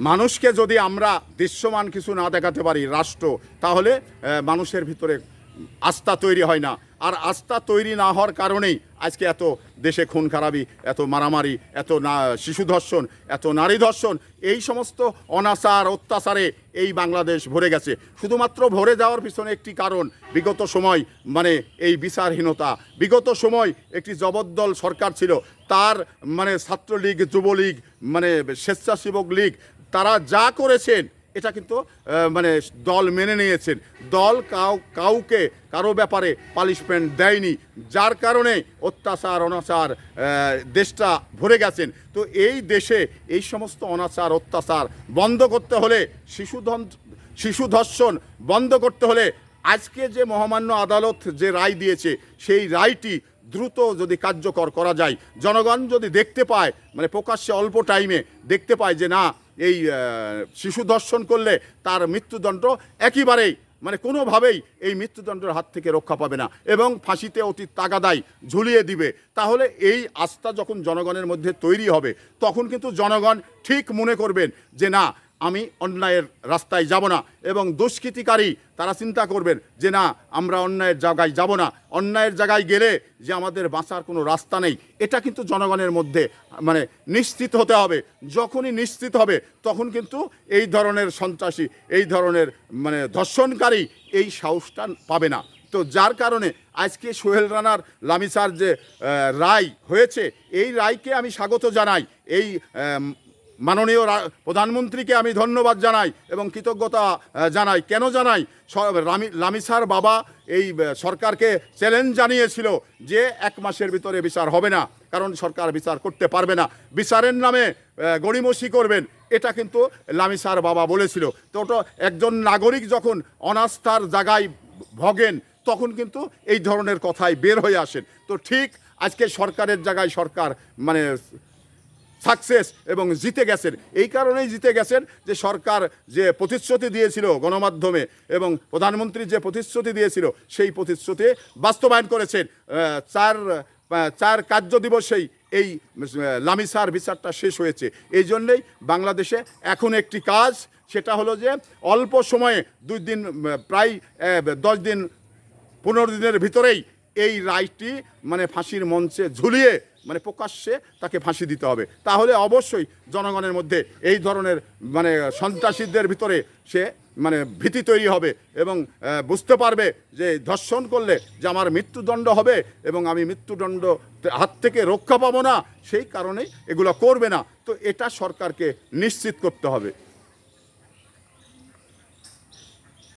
মানুষকে যদি আমরা দৃশ্যমান কিছু না দেখাতে পারি রাষ্ট্র, তাহলে মানুষের ভিতরে আস্থা তৈরি হয় না। আর আস্থা তৈরি না হওয়ার কারণেই আজকে এত দেশে খুন খারাপি, এত মারামারি, এত শিশু ধর্ষণ, এত নারী ধর্ষণ, এই সমস্ত অনাচার অত্যাচারে এই বাংলাদেশ ভরে গেছে। শুধুমাত্র ভরে যাওয়ার পিছনে একটি কারণ, বিগত সময় মানে এই বিচারহীনতা। বিগত সময় একটি জবরদল সরকার ছিল, তার মানে ছাত্রলীগ, যুবলীগ, মানে স্বেচ্ছাসেবক লীগ, তারা যা করেছেন এটা কিন্তু মানে দল মেনে নিয়েছেন। দল কাউকে কারো ব্যাপারে পানিশমেন্ট দেয়নি, যার কারণে অত্যাচার অনাচার দেশটা ভরে গেছেন। তো এই দেশে এই সমস্ত অনাচার অত্যাচার বন্ধ করতে হলে, শিশু ধর্ষণ বন্ধ করতে হলে আজকে যে মহামান্য আদালত যে রায় দিয়েছে, সেই রায়টি দ্রুত যদি কার্যকর করা যায়, জনগণ যদি দেখতে পায়, মানে প্রকাশ্যে অল্প টাইমে দেখতে পায় যে না, এই শিশু ধর্ষণ করলে তার মৃত্যুদণ্ড একেবারেই মানে কোনোভাবেই এই মৃত্যুদণ্ডের হাত থেকে রক্ষা পাবে না এবং ফাঁসিতে অতি তাগাদায় ঝুলিয়ে দিবে, তাহলে এই আস্থা যখন জনগণের মধ্যে তৈরি হবে, তখন কিন্তু জনগণ ঠিক মনে করবেন যে না, আমি অন্যায়ের রাস্তায় যাব না। এবং দুষ্কৃতিকারী তারা চিন্তা করবেন যে না, আমরা অন্যায়ের জায়গায় যাব না, অন্যায়ের জায়গায় গেলে যে আমাদের বাঁচার কোনো রাস্তা নেই, এটা কিন্তু জনগণের মধ্যে মানে নিশ্চিত হতে হবে। যখনই নিশ্চিত হবে, তখন কিন্তু এই ধরনের সন্ত্রাসী, এই ধরনের মানে ধর্ষণকারী এই সাহসটা পাবে না। তো যার কারণে আজকে সোহেল রানার লামিসার যে রায় হয়েছে, এই রায়কে আমি স্বাগত জানাই। এই মাননীয় প্রধানমন্ত্রীকে আমি ধন্যবাদ জানাই এবং কৃতজ্ঞতা জানাই। কেন জানাই? লামিসার বাবা এই সরকারকে চ্যালেঞ্জ জানিয়েছিল যে 1 মাসের ভিতরে বিচার হবে না, কারণ সরকার বিচার করতে পারবে না, বিচারের নামে গড়িমসি করবেন, এটা কিন্তু লামিসার বাবা বলেছিল। তো ওটা একজন নাগরিক যখন অনাস্থার জায়গায় ভোগেন, তখন কিন্তু এই ধরনের কথাই বের হয়ে আসেন। তো ঠিক আজকে সরকারের জায়গায় সরকার মানে সাকসেস এবং জিতে গেছেন। এই কারণেই জিতে গেছেন যে সরকার যে প্রতিশ্রুতি দিয়েছিল গণমাধ্যমে এবং প্রধানমন্ত্রী যে প্রতিশ্রুতি দিয়েছিল, সেই প্রতিশ্রুতি বাস্তবায়ন করেছেন। 4 কার্য দিবসেই এই লামিসার বিচারটা শেষ হয়েছে। এই জন্যেই বাংলাদেশে এখন একটি কাজ, সেটা হলো যে অল্প সময়ে 2 দিন, প্রায় 10 দিন 15 দিনের ভিতরেই এই রায়টি মানে ফাঁসির মঞ্চে ঝুলিয়ে মানে প্রকাশ্যে তাকে ফাঁসি দিতে হবে। তাহলে অবশ্যই জনগণের মধ্যে এই ধরনের মানে সন্ত্রাসীদের ভিতরে সে মানে ভীতি তৈরি হবে এবং বুঝতে পারবে যে ধর্ষণ করলে যে আমার মৃত্যুদণ্ড হবে এবং আমি মৃত্যুদণ্ড হাত থেকে রক্ষা পাবো না, সেই কারণেই এগুলো করবে না। তো এটা সরকারকে নিশ্চিত করতে হবে।